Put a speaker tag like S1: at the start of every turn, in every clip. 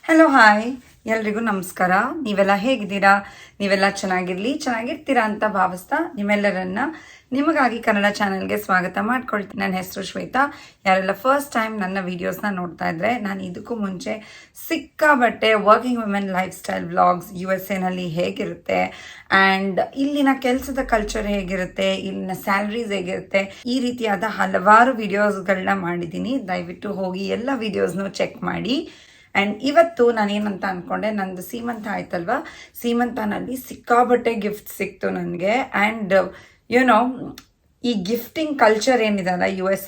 S1: Hello hi ಎಲ್ರಿಗೂ ನಮಸ್ಕಾರ. ನೀವೆಲ್ಲ ಹೇಗಿದ್ದೀರಾ? ನೀವೆಲ್ಲ ಚೆನ್ನಾಗಿರ್ತೀರಾ ಅಂತ ಭಾವಿಸ್ತಾ ನಿಮ್ಮೆಲ್ಲರನ್ನ ನಿಮಗಾಗಿ ಕನ್ನಡ ಚಾನೆಲ್ಗೆ ಸ್ವಾಗತ ಮಾಡ್ಕೊಳ್ತೀನಿ. ನನ್ನ ಹೆಸರು ಶ್ವೇತಾ. ಯಾರೆಲ್ಲ ಫಸ್ಟ್ ಟೈಮ್ ನನ್ನ ವೀಡಿಯೋಸ್ನ ನೋಡ್ತಾ ಇದ್ರೆ, ನಾನು ಇದಕ್ಕೂ ಮುಂಚೆ ಸಿಕ್ಕಾಬಟ್ಟೆ working women life style vlogs USA ಹೇಗಿರುತ್ತೆ ಆ್ಯಂಡ್ ಇಲ್ಲಿನ ಕೆಲಸದ ಕಲ್ಚರ್ ಹೇಗಿರುತ್ತೆ, ಇಲ್ಲಿನ ಸ್ಯಾಲ್ರೀಸ್ ಹೇಗಿರುತ್ತೆ, ಈ ರೀತಿಯಾದ ಹಲವಾರು ವಿಡಿಯೋಸ್ಗಳನ್ನ ಮಾಡಿದ್ದೀನಿ. ದಯವಿಟ್ಟು ಹೋಗಿ ಎಲ್ಲ ವಿಡಿಯೋಸ್ನೂ ಚೆಕ್ ಮಾಡಿ. ಆ್ಯಂಡ್ ಇವತ್ತು ನಾನೇನಂತ ಅಂದ್ಕೊಂಡೆ, ನಂದು ಸೀಮಂತ ಆಯ್ತಲ್ವ, ಸೀಮಂತನಲ್ಲಿ ಸಿಕ್ಕಾಬಟ್ಟೆ ಗಿಫ್ಟ್ ಸಿಕ್ತು ನನಗೆ. ಆ್ಯಂಡ್ ಯುನೋ ಈ ಗಿಫ್ಟಿಂಗ್ ಕಲ್ಚರ್ ಏನಿದೆ ಅಲ್ಲ US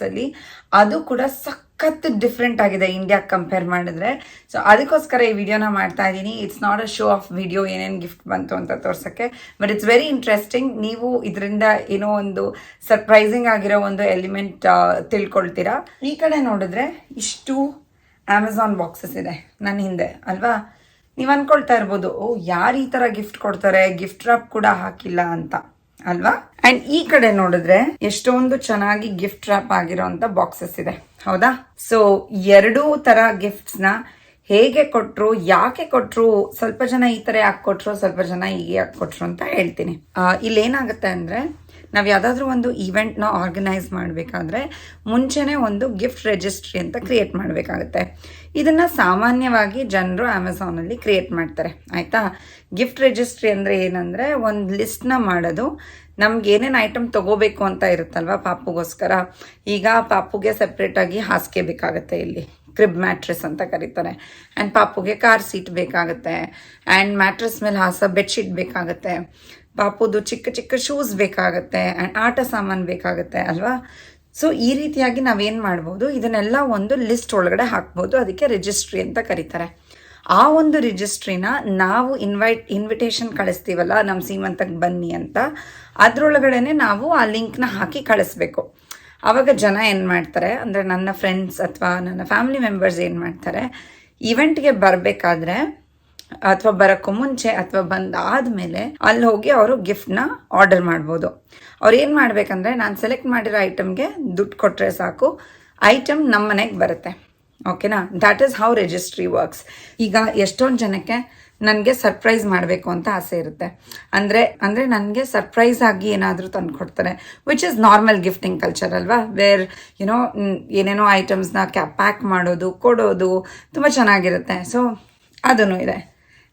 S1: ಅದು ಕೂಡ ಸಖತ್ ಡಿಫ್ರೆಂಟ್ ಆಗಿದೆ ಇಂಡಿಯಾಗೆ ಕಂಪೇರ್ ಮಾಡಿದ್ರೆ. ಸೊ ಅದಕ್ಕೋಸ್ಕರ ಈ ವಿಡಿಯೋನ ಮಾಡ್ತಾ ಇದ್ದೀನಿ. It's not a show of video ಏನೇನು ಗಿಫ್ಟ್ ಬಂತು ಅಂತ ತೋರ್ಸೋಕ್ಕೆ, ಬಟ್ ಇಟ್ಸ್ ವೆರಿ ಇಂಟ್ರೆಸ್ಟಿಂಗ್. ನೀವು ಇದರಿಂದ ಏನೋ ಒಂದು ಸರ್ಪ್ರೈಸಿಂಗ್ ಆಗಿರೋ ಒಂದು ಎಲಿಮೆಂಟ್ ತಿಳ್ಕೊಳ್ತೀರಾ. ಈ ಕಡೆ ನೋಡಿದ್ರೆ ಇಷ್ಟು ಅಮೆಝಾನ್ ಬಾಕ್ಸಸ್ ಇದೆ ನನ್ನ ಹಿಂದೆ ಅಲ್ವಾ. ನೀವು ಅನ್ಕೊಳ್ತಾ ಇರ್ಬೋದು, ಓ ಯಾರು ಈ ಥರ ಗಿಫ್ಟ್ ಕೊಡ್ತಾರೆ, ಗಿಫ್ಟ್ ರ್ಯಾಪ್ ಕೂಡ ಹಾಕಿಲ್ಲ ಅಂತ ಅಲ್ವಾ. ಆ್ಯಂಡ್ ಈ ಕಡೆ ನೋಡಿದ್ರೆ ಎಷ್ಟೊಂದು ಚೆನ್ನಾಗಿ ಗಿಫ್ಟ್ ರ್ಯಾಪ್ ಆಗಿರೋಂಥ ಬಾಕ್ಸಸ್ ಇದೆ, ಹೌದಾ. ಸೊ ಎರಡೂ ಥರ ಗಿಫ್ಟ್ಸ್ನ ಹೇಗೆ ಕೊಟ್ಟರು, ಯಾಕೆ ಕೊಟ್ಟರು, ಸ್ವಲ್ಪ ಜನ ಈ ಥರ ಯಾಕೆ ಕೊಟ್ಟರು, ಸ್ವಲ್ಪ ಜನ ಹೀಗೆ ಯಾಕೆ ಕೊಟ್ಟರು ಅಂತ ಹೇಳ್ತೀನಿ. ಇಲ್ಲೇನಾಗುತ್ತೆ ಅಂದರೆ, ನಾವು ಯಾವುದಾದ್ರೂ ಒಂದು ಈವೆಂಟ್ನ ಆರ್ಗನೈಸ್ ಮಾಡಬೇಕಾದ್ರೆ ಮುಂಚೆನೇ ಒಂದು ಗಿಫ್ಟ್ ರಿಜಿಸ್ಟ್ರಿ ಅಂತ ಕ್ರಿಯೇಟ್ ಮಾಡಬೇಕಾಗುತ್ತೆ. ಇದನ್ನು ಸಾಮಾನ್ಯವಾಗಿ ಜನರು ಅಮೆಝಾನಲ್ಲಿ ಕ್ರಿಯೇಟ್ ಮಾಡ್ತಾರೆ, ಆಯಿತಾ. ಗಿಫ್ಟ್ ರಿಜಿಸ್ಟ್ರಿ ಅಂದರೆ ಏನಂದರೆ, ಒಂದು ಲಿಸ್ಟ್ನ ಮಾಡೋದು. ನಮ್ಗೆ ಏನೇನು ಐಟಮ್ ತೊಗೋಬೇಕು ಅಂತ ಇರುತ್ತಲ್ವ ಪಾಪುಗೋಸ್ಕರ. ಈಗ ಪಾಪುಗೆ ಸಪ್ರೇಟಾಗಿ ಹಾಸಿಗೆ ಬೇಕಾಗುತ್ತೆ, ಇಲ್ಲಿ ಕ್ರಿಬ್ ಮ್ಯಾಟ್ರೆಸ್ ಅಂತ ಕರೀತಾರೆ. ಆ್ಯಂಡ್ ಪಾಪುಗೆ ಕಾರ್ ಸೀಟ್ ಬೇಕಾಗುತ್ತೆ. ಆ್ಯಂಡ್ ಮ್ಯಾಟ್ರೆಸ್ ಮೇಲೆ ಹಾಸೋ ಬೆಡ್ಶೀಟ್ ಬೇಕಾಗುತ್ತೆ. ಪಾಪುದು ಚಿಕ್ಕ ಚಿಕ್ಕ ಶೂಸ್ ಬೇಕಾಗುತ್ತೆ. ಆ್ಯಂಡ್ ಆಟ ಸಾಮಾನು ಬೇಕಾಗುತ್ತೆ ಅಲ್ವಾ. ಸೊ ಈ ರೀತಿಯಾಗಿ ನಾವೇನು ಮಾಡ್ಬೋದು, ಇದನ್ನೆಲ್ಲ ಒಂದು ಲಿಸ್ಟ್ ಒಳಗಡೆ ಹಾಕ್ಬೋದು. ಅದಕ್ಕೆ ರಿಜಿಸ್ಟ್ರಿ ಅಂತ ಕರೀತಾರೆ. ಆ ಒಂದು ರಿಜಿಸ್ಟ್ರಿನ ನಾವು ಇನ್ವಿಟೇಷನ್ ಕಳಿಸ್ತೀವಲ್ಲ, ನಮ್ಮ ಸೀಮಂತಕ್ಕೆ ಬನ್ನಿ ಅಂತ, ಅದರೊಳಗಡೆ ನಾವು ಆ ಲಿಂಕ್ನ ಹಾಕಿ ಕಳಿಸ್ಬೇಕು. ಆವಾಗ ಜನ ಏನು ಮಾಡ್ತಾರೆ ಅಂದರೆ, ನನ್ನ ಫ್ರೆಂಡ್ಸ್ ಅಥವಾ ನನ್ನ ಫ್ಯಾಮಿಲಿ ಮೆಂಬರ್ಸ್ ಏನು ಮಾಡ್ತಾರೆ, ಇವೆಂಟ್ಗೆ ಬರಬೇಕಾದ್ರೆ ಅಥವಾ ಬರೋಕ್ಕೂ ಮುಂಚೆ ಅಥವಾ ಬಂದಾದಮೇಲೆ ಅಲ್ಲಿ ಹೋಗಿ ಅವರು ಗಿಫ್ಟ್ನ ಆರ್ಡರ್ ಮಾಡ್ಬೋದು. ಅವ್ರು ಏನು ಮಾಡಬೇಕಂದ್ರೆ, ನಾನು ಸೆಲೆಕ್ಟ್ ಮಾಡಿರೋ ಐಟಮ್ಗೆ ದುಡ್ಡು ಕೊಟ್ಟರೆ ಸಾಕು, ಐಟಮ್ ನಮ್ಮ ಮನೆಗೆ ಬರುತ್ತೆ. ಓಕೆನಾ. That is how registry works. ಈಗ ಎಷ್ಟೊಂದು ಜನಕ್ಕೆ ನನಗೆ ಸರ್ಪ್ರೈಸ್ ಮಾಡಬೇಕು ಅಂತ ಆಸೆ ಇರುತ್ತೆ. ಅಂದರೆ ನನಗೆ ಸರ್ಪ್ರೈಸ್ ಆಗಿ ಏನಾದರೂ ತಂದು ಕೊಡ್ತಾರೆ, which is normal gifting culture ಅಲ್ವಾ. ವೇರ್ ಯುನೋ ಏನೇನೋ ಐಟಮ್ಸ್ನ ಪ್ಯಾಕ್ ಮಾಡೋದು, ಕೊಡೋದು ತುಂಬ ಚೆನ್ನಾಗಿರುತ್ತೆ. ಸೊ ಅದೂ ಇದೆ.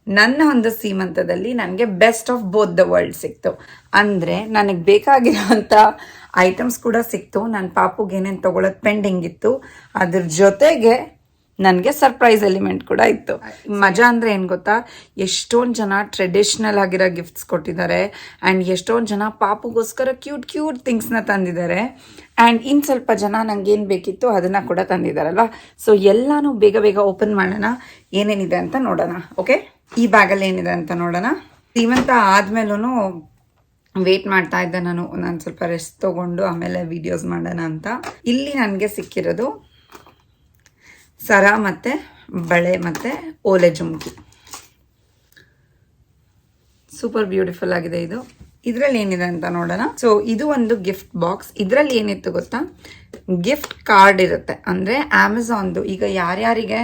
S1: ನನ್ನ ಒಂದು ಸೀಮಂತದಲ್ಲಿ ನನಗೆ best of both the world ಸಿಕ್ತು. ಅಂದರೆ ನನಗೆ ಬೇಕಾಗಿರೋಂಥ ಐಟಮ್ಸ್ ಕೂಡ ಸಿಕ್ತು. ನನ್ನ ಪಾಪುಗೆ ಏನೇನು ತೊಗೊಳೋದು ಪೆಂಡಿಂಗ್ ಇತ್ತು, ಅದ್ರ ಜೊತೆಗೆ ನನಗೆ ಸರ್ಪ್ರೈಸ್ ಎಲಿಮೆಂಟ್ ಕೂಡ ಇತ್ತು. ಮಜಾ ಅಂದರೆ ಏನು ಗೊತ್ತಾ, ಎಷ್ಟೊಂದು ಜನ ಟ್ರೆಡಿಷ್ನಲ್ ಆಗಿರೋ ಗಿಫ್ಟ್ಸ್ ಕೊಟ್ಟಿದ್ದಾರೆ. ಆ್ಯಂಡ್ ಎಷ್ಟೊಂದು ಜನ ಪಾಪುಗೋಸ್ಕರ ಕ್ಯೂಟ್ ಥಿಂಗ್ಸ್ನ ತಂದಿದ್ದಾರೆ. ಆ್ಯಂಡ್ ಇನ್ನು ಸ್ವಲ್ಪ ಜನ ನನಗೇನು ಬೇಕಿತ್ತು ಅದನ್ನು ಕೂಡ ತಂದಿದ್ದಾರಲ್ವ. ಸೊ ಎಲ್ಲನೂ ಬೇಗ ಓಪನ್ ಮಾಡೋಣ, ಏನೇನಿದೆ ಅಂತ ನೋಡೋಣ. ಓಕೆ, ಈ ಬ್ಯಾಗಲ್ಲಿ ಏನಿದೆ ಅಂತ ನೋಡೋಣ. ಸೀಮಂತ ಆದಮೇಲೂ ವೇಟ್ ಮಾಡ್ತಾ ಇದ್ದೆ ನಾನು ಸ್ವಲ್ಪ ರೆಸ್ಟ್ ತೊಗೊಂಡು ಆಮೇಲೆ ವಿಡಿಯೋಸ್ ಮಾಡೋಣ ಅಂತ. ಇಲ್ಲಿ ನನಗೆ ಸಿಕ್ಕಿರೋದು ಸರ ಮತ್ತು ಬಳೆ ಮತ್ತು ಓಲೆ ಜುಮ್ಕಿ. ಸೂಪರ್ ಬ್ಯೂಟಿಫುಲ್ ಆಗಿದೆ ಇದು. ಇದರಲ್ಲಿ ಏನಿದೆ ಅಂತ ನೋಡೋಣ. ಸೊ ಇದು ಒಂದು ಗಿಫ್ಟ್ ಬಾಕ್ಸ್. ಇದರಲ್ಲಿ ಏನಿತ್ತು ಗೊತ್ತಾ, ಗಿಫ್ಟ್ ಕಾರ್ಡ್ ಇರುತ್ತೆ. ಅಂದರೆ ಅಮೆಝಾನ್ದು ಈಗ ಯಾರ್ಯಾರಿಗೆ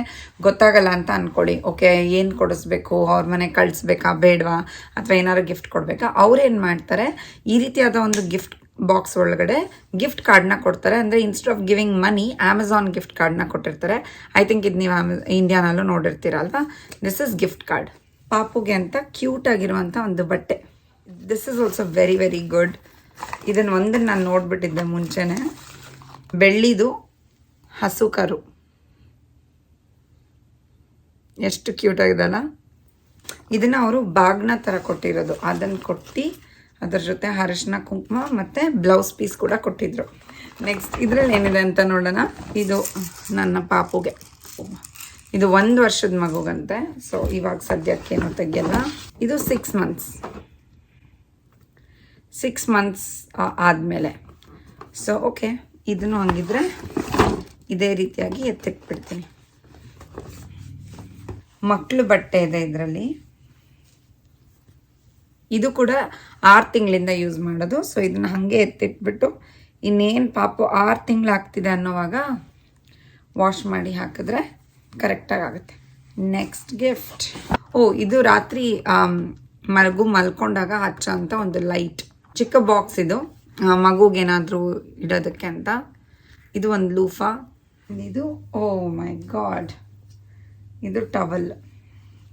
S1: ಗೊತ್ತಾಗಲ್ಲ ಅಂತ ಅಂದ್ಕೊಳ್ಳಿ, ಓಕೆ ಏನು ಕೊಡಿಸ್ಬೇಕು, ಅವ್ರ ಮನೆಗೆ ಕಳಿಸ್ಬೇಕಾ ಬೇಡವಾ, ಅಥವಾ ಏನಾದ್ರು ಗಿಫ್ಟ್ ಕೊಡಬೇಕಾ, ಅವ್ರೇನು ಮಾಡ್ತಾರೆ, ಈ ರೀತಿಯಾದ ಒಂದು ಗಿಫ್ಟ್ ಬಾಕ್ಸ್ ಒಳಗಡೆ ಗಿಫ್ಟ್ ಕಾರ್ಡ್ನ ಕೊಡ್ತಾರೆ. ಅಂದರೆ instead of giving money, Amazon gift ಕಾರ್ಡ್ನ ಕೊಟ್ಟಿರ್ತಾರೆ. ಐ ಥಿಂಕ್ ಇದು ನೀವು ಇಂಡಿಯಾನಲ್ಲೂ ನೋಡಿರ್ತೀರಲ್ವಾ. This is gift card. ಪಾಪುಗೆ ಅಂತ ಕ್ಯೂಟ್ ಆಗಿರುವಂಥ ಒಂದು ಬಟ್ಟೆ. This is also very good. ಒಂದನ್ನು ನಾನು ನೋಡಿಬಿಟ್ಟಿದ್ದೆ ಮುಂಚೆನೆ. ಬೆಳ್ಳಿದು ಹಸು ಕರು ಎಷ್ಟು ಕ್ಯೂಟ್ ಆಗಿದೆಲ್ಲ. ಇದನ್ನು ಅವರು ಬಾಗ್ನ ಥರ ಕೊಟ್ಟಿರೋದು. ಅದನ್ನು ಕೊಟ್ಟು ಅದರ ಜೊತೆ ಅರಿಶಿನ ಕುಂಕುಮ ಮತ್ತು ಬ್ಲೌಸ್ ಪೀಸ್ ಕೂಡ ಕೊಟ್ಟಿದ್ರು. ನೆಕ್ಸ್ಟ್ ಇದರಲ್ಲಿ ಏನಿದೆ ಅಂತ ನೋಡೋಣ. ಇದು ನನ್ನ ಪಾಪುಗೆ, ಇದು 1 ವರ್ಷದ ಮಗುಗಂತೆ. ಸೊ ಇವಾಗ ಸದ್ಯಕ್ಕೇನು ತೆಗಿಯಲ್ಲ. ಇದು 6 ಮಂತ್ಸ್ ಆದಮೇಲೆ. ಸೊ ಓಕೆ, ಇದನ್ನು ಹಂಗಿದ್ರೆ ಇದೇ ರೀತಿಯಾಗಿ ಎತ್ತಿಟ್ಬಿಡ್ತೀನಿ. ಮಕ್ಕಳು ಬಟ್ಟೆ ಇದೆ ಇದರಲ್ಲಿ. ಇದು ಕೂಡ 6 ತಿಂಗಳಿಂದ ಯೂಸ್ ಮಾಡೋದು. ಸೊ ಇದನ್ನು ಹಾಗೆ ಎತ್ತಿಟ್ಬಿಟ್ಟು ಇನ್ನೇನು ಪಾಪು 6 ತಿಂಗಳು ಆಗ್ತಿದೆ ಅನ್ನೋವಾಗ ವಾಶ್ ಮಾಡಿ ಹಾಕಿದ್ರೆ ಕರೆಕ್ಟಾಗಿ ಆಗುತ್ತೆ. ನೆಕ್ಸ್ಟ್ ಗಿಫ್ಟ್, ಇದು ರಾತ್ರಿ ಮಲ್ಕೊಂಡಾಗ ಹಚ್ಚೋ ಅಂತ ಒಂದು ಲೈಟ್, ಚಿಕ್ಕ ಬಾಕ್ಸ್ ಇದು, ಮಗುಗೇನಾದರೂ ಇಡೋದಕ್ಕೆ ಅಂತ. ಇದು ಒಂದು ಲೂಫಾ. ಇದು ಓ ಮೈ ಗಾಡ್, ಇದು ಟವಲ್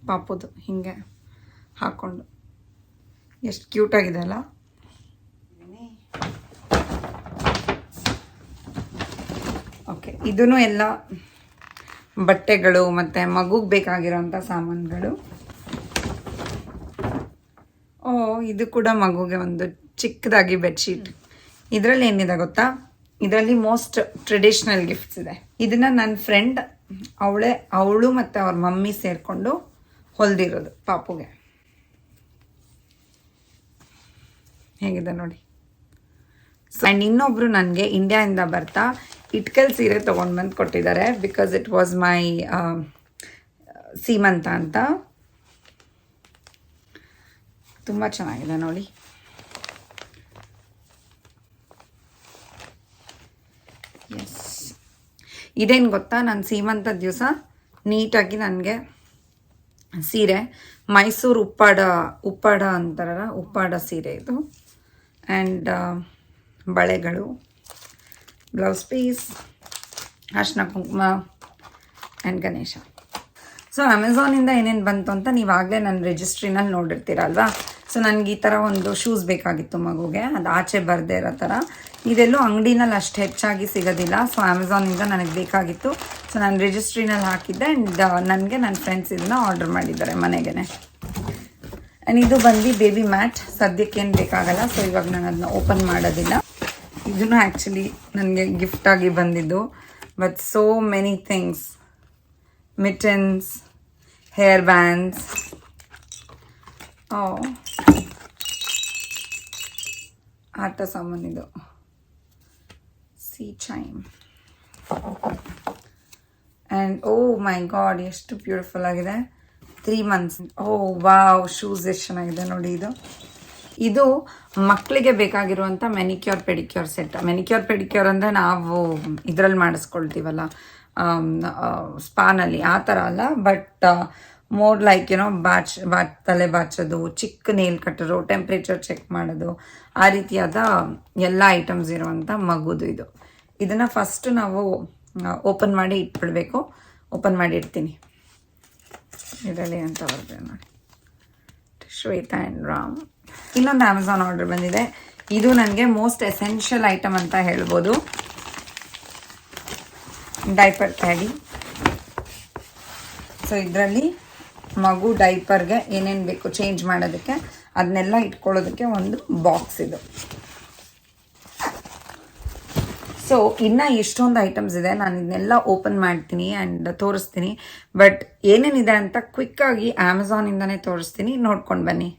S1: ಪಾಪುದು, ಹಿಂಗೆ ಹಾಕ್ಕೊಂಡು ಎಷ್ಟು ಕ್ಯೂಟಾಗಿದೆ ಅಲ್ಲ. ಓಕೆ, ಇದೂ ಎಲ್ಲ ಬಟ್ಟೆಗಳು ಮತ್ತು ಮಗುಗೆ ಬೇಕಾಗಿರೋಂಥ ಸಾಮಾನುಗಳು. ಇದು ಕೂಡ ಮಗುಗೆ ಒಂದು ಚಿಕ್ಕದಾಗಿ ಬೆಡ್ಶೀಟ್. ಇದರಲ್ಲಿ ಏನಿದೆ ಗೊತ್ತಾ, ಇದರಲ್ಲಿ ಮೋಸ್ಟ್ ಟ್ರೆಡಿಷ್ನಲ್ ಗಿಫ್ಟ್ಸ್ ಇದೆ. ಇದನ್ನ ನನ್ನ ಫ್ರೆಂಡ್ ಅವಳು ಮತ್ತು ಅವ್ರ ಮಮ್ಮಿ ಸೇರಿಕೊಂಡು ಹೊಲ್ದಿರೋದು ಪಾಪುಗೆ. ಹೇಗಿದೆ ನೋಡಿ. ಆ್ಯಂಡ್ ಇನ್ನೊಬ್ರು ನನಗೆ ಇಂಡಿಯಾದಿಂದ ಬರ್ತಾ ಇಟ್ಕಲ್ ಸೀರೆ ತೊಗೊಂಡು ಬಂದು ಕೊಟ್ಟಿದ್ದಾರೆ, ಬಿಕಾಸ್ ಇಟ್ ವಾಸ್ ಮೈ ಸೀಮಂತ ಅಂತ. ತುಂಬ ಚೆನ್ನಾಗಿದೆ ನೋಡಿ. ಎಸ್, ಇದೇನು ಗೊತ್ತಾ, ನಾನು ಸೀಮಂತದ ದಿವಸ ನೀಟಾಗಿ ನನಗೆ ಸೀರೆ, ಮೈಸೂರು ಉಪ್ಪಾಡ ಅಂತಾರಲ್ಲ, ಉಪ್ಪಾಡ ಸೀರೆ ಇದು. ಆ್ಯಂಡ್ ಬಳೆಗಳು, ಬ್ಲೌಸ್ ಪೀಸ್, ಅರ್ಶಿನ ಕುಂಕುಮ ಆ್ಯಂಡ್ ಗಣೇಶ. ಸೊ ಅಮೆಝಾನಿಂದ ಏನೇನು ಬಂತು ಅಂತ ನೀವಾಗಲೇ ನನ್ನ ರಿಜಿಸ್ಟ್ರಿನಲ್ಲಿ ನೋಡಿರ್ತೀರಲ್ವಾ. ಸೊ ನನಗೆ ಈ ಥರ ಒಂದು ಶೂಸ್ ಬೇಕಾಗಿತ್ತು ಮಗುಗೆ, ಅದು ಆಚೆ ಬರದೇ ಇರೋ ಥರ. ಇದೆಲ್ಲೂ ಅಂಗಡಿನಲ್ಲಿ ಅಷ್ಟು ಹೆಚ್ಚಾಗಿ ಸಿಗೋದಿಲ್ಲ. ಸೊ ಅಮೆಝಾನಿಂದ ನನಗೆ ಬೇಕಾಗಿತ್ತು. ಸೊ ನಾನು ರಿಜಿಸ್ಟ್ರಿನಲ್ಲಿ ಹಾಕಿದ್ದೆ. ಆ್ಯಂಡ್ ನನಗೆ ನನ್ನ ಫ್ರೆಂಡ್ಸ್ ಇದನ್ನ ಆರ್ಡರ್ ಮಾಡಿದ್ದಾರೆ ಮನೆಗೆ. ಆ್ಯಂಡ್ ಇದು ಬಂದು ಬೇಬಿ ಮ್ಯಾಟ್, ಸದ್ಯಕ್ಕೇನು ಬೇಕಾಗಲ್ಲ. ಸೊ ಇವಾಗ ನಾನು ಅದನ್ನ ಓಪನ್ ಮಾಡೋದಿಲ್ಲ. ಇದನ್ನು ಆ್ಯಕ್ಚುಲಿ ನನಗೆ ಗಿಫ್ಟಾಗಿ ಬಂದಿದ್ದು. But so many things, mittens, hair bands, ಆಟ ಸಾಮಾನಿದು, sea chime, and oh my god ಎಷ್ಟು ಬ್ಯೂಟಿಫುಲ್ ಆಗಿದೆ. 3 months. ವಾವ್, ಶೂಸ್ ಎಷ್ಟು ಚೆನ್ನಾಗಿದೆ ನೋಡಿ. ಇದು ಮಕ್ಕಳಿಗೆ ಬೇಕಾಗಿರುವಂಥ manicure pedicure set. Manicure pedicure ಅಂದರೆ ನಾವು ಇದರಲ್ಲಿ ಮಾಡಿಸ್ಕೊಳ್ತೀವಲ್ಲ ಸ್ಪಾನಲ್ಲಿ, ಆ ಥರ ಅಲ್ಲ. ಬಟ್ ಮೋರ್ ಲೈಕ್ ತಲೆ ಬಾಚೋದು, ಚಿಕ್ಕ ನೇಲ್ ಕಟ್ಟರು, ಟೆಂಪ್ರೇಚರ್ ಚೆಕ್ ಮಾಡೋದು, ಆ ರೀತಿಯಾದ ಎಲ್ಲ ಐಟಮ್ಸ್ ಇರುವಂಥ ಮಗುದು ಇದು. ಇದನ್ನು ಫಸ್ಟ್ ನಾವು ಓಪನ್ ಮಾಡಿ ಇಟ್ಬಿಡ್ಬೇಕು. ಓಪನ್ ಮಾಡಿ ಇಡ್ತೀನಿ. ಇದರಲ್ಲಿ ಅಂತ ಬರ್ತದೆ ನೋಡಿ, ಶ್ವೇತಾ ಆ್ಯಂಡ್ ರಾಮ್. ಇನ್ನೊಂದು ಅಮೆಝಾನ್ ಆರ್ಡರ್ ಬಂದಿದೆ. ಇದು ನನಗೆ ಮೋಸ್ಟ್ ಎಸೆನ್ಷಿಯಲ್ ಐಟಮ್ ಅಂತ ಹೇಳ್ಬೋದು. Diaper paddy. ಸೊ ಇದರಲ್ಲಿ ಮಗು ಡೈಪರ್ಗೆ ಏನೇನು ಬೇಕು ಚೇಂಜ್ ಮಾಡೋದಕ್ಕೆ ಅದನ್ನೆಲ್ಲ ಇಟ್ಕೊಳ್ಳೋದಕ್ಕೆ ಒಂದು ಬಾಕ್ಸ್ ಇದು. ಸೊ ಇನ್ನು ಎಷ್ಟೊಂದು ಐಟಮ್ಸ್ ಇದೆ, ನಾನು ಇದನ್ನೆಲ್ಲ ಓಪನ್ ಮಾಡ್ತೀನಿ ಆ್ಯಂಡ್ ತೋರಿಸ್ತೀನಿ. ಬಟ್ ಏನೇನಿದೆ ಅಂತ ಕ್ವಿಕ್ಕಾಗಿ ಅಮೆಝಾನಿಂದನೇ ತೋರಿಸ್ತೀನಿ, ನೋಡ್ಕೊಂಡು ಬನ್ನಿ.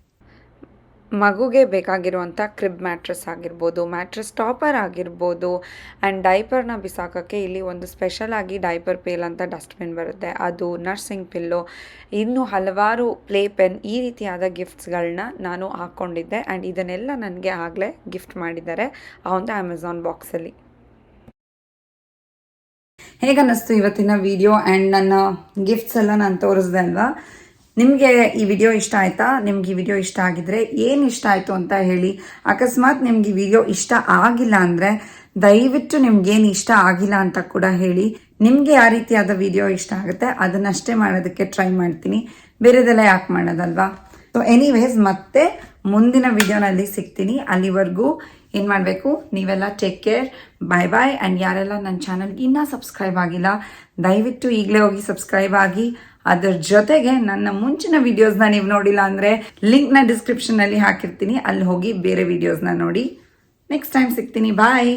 S1: ಮಗುಗೆ ಬೇಕಾಗಿರುವಂಥ ಕ್ರಿಬ್ ಮ್ಯಾಟ್ರೆಸ್ ಆಗಿರ್ಬೋದು, ಮ್ಯಾಟ್ರೆಸ್ ಟಾಪರ್ ಆಗಿರ್ಬೋದು, ಆ್ಯಂಡ್ ಡೈಪರ್ನ ಬಿಸಾಕೋಕ್ಕೆ ಇಲ್ಲಿ ಒಂದು ಸ್ಪೆಷಲ್ ಆಗಿ ಡೈಪರ್ ಪೇಲ್ ಅಂತ ಡಸ್ಟ್ಬಿನ್ ಬರುತ್ತೆ, ಅದು ನರ್ಸಿಂಗ್ ಪಿಲ್ಲೋ, ಇನ್ನೂ ಹಲವಾರು ಪ್ಲೇ ಪೆನ್, ಈ ರೀತಿಯಾದ ಗಿಫ್ಟ್ಸ್ಗಳನ್ನ ನಾನು ಹಾಕ್ಕೊಂಡಿದ್ದೆ. ಆ್ಯಂಡ್ ಇದನ್ನೆಲ್ಲ ನನಗೆ ಆಗಲೇ ಗಿಫ್ಟ್ ಮಾಡಿದ್ದಾರೆ ಆ ಒಂದು ಅಮೆಝಾನ್ ಬಾಕ್ಸಲ್ಲಿ. ಹೇಗನ್ನಿಸ್ತು ಇವತ್ತಿನ ವಿಡಿಯೋ ಆ್ಯಂಡ್ ನನ್ನ ಗಿಫ್ಟ್ಸ್ ಎಲ್ಲ ನಾನು ತೋರಿಸ್ದೆ ಅಲ್ವಾ? ನಿಮಗೆ ಈ ವಿಡಿಯೋ ಇಷ್ಟ ಆಯಿತಾ? ನಿಮ್ಗೆ ಈ ವಿಡಿಯೋ ಇಷ್ಟ ಆಗಿದ್ರೆ ಏನು ಇಷ್ಟ ಆಯಿತು ಅಂತ ಹೇಳಿ. ಅಕಸ್ಮಾತ್ ನಿಮ್ಗೆ ಈ ವಿಡಿಯೋ ಇಷ್ಟ ಆಗಿಲ್ಲ ಅಂದರೆ ದಯವಿಟ್ಟು ನಿಮ್ಗೇನು ಇಷ್ಟ ಆಗಿಲ್ಲ ಅಂತ ಕೂಡ ಹೇಳಿ. ನಿಮಗೆ ಯಾವ ರೀತಿಯಾದ ವಿಡಿಯೋ ಇಷ್ಟ ಆಗುತ್ತೆ ಅದನ್ನಷ್ಟೇ ಮಾಡೋದಕ್ಕೆ ಟ್ರೈ ಮಾಡ್ತೀನಿ, ಬೇರೆದೆಲ್ಲ ಯಾಕೆ ಮಾಡೋದಲ್ವಾ? ಸೊ ಎನಿವೇಸ್, ಮತ್ತೆ ಮುಂದಿನ ವಿಡಿಯೋನಲ್ಲಿ ಸಿಗ್ತೀನಿ. ಅಲ್ಲಿವರೆಗೂ ಏನು ಮಾಡಬೇಕು, ನೀವೆಲ್ಲ take care, bye bye. And ಯಾರೆಲ್ಲ ನನ್ನ ಚಾನಲ್ಗೆ ಇನ್ನೂ ಸಬ್ಸ್ಕ್ರೈಬ್ ಆಗಿಲ್ಲ ದಯವಿಟ್ಟು ಈಗಲೇ ಹೋಗಿ ಸಬ್ಸ್ಕ್ರೈಬ್ ಆಗಿ. ಅದರ ಜೊತೆಗೆ ನನ್ನ ಮುಂಚಿನ ವಿಡಿಯೋಸ್ನ ನೀವು ನೋಡಿಲ್ಲ ಅಂದರೆ ಲಿಂಕ್ನ ಡಿಸ್ಕ್ರಿಪ್ಷನ್ನಲ್ಲಿ ಹಾಕಿರ್ತೀನಿ, ಅಲ್ಲಿ ಹೋಗಿ ಬೇರೆ ವಿಡಿಯೋಸ್ನ ನೋಡಿ. ನೆಕ್ಸ್ಟ್ ಟೈಮ್ ಸಿಗ್ತೀನಿ. ಬಾಯ್.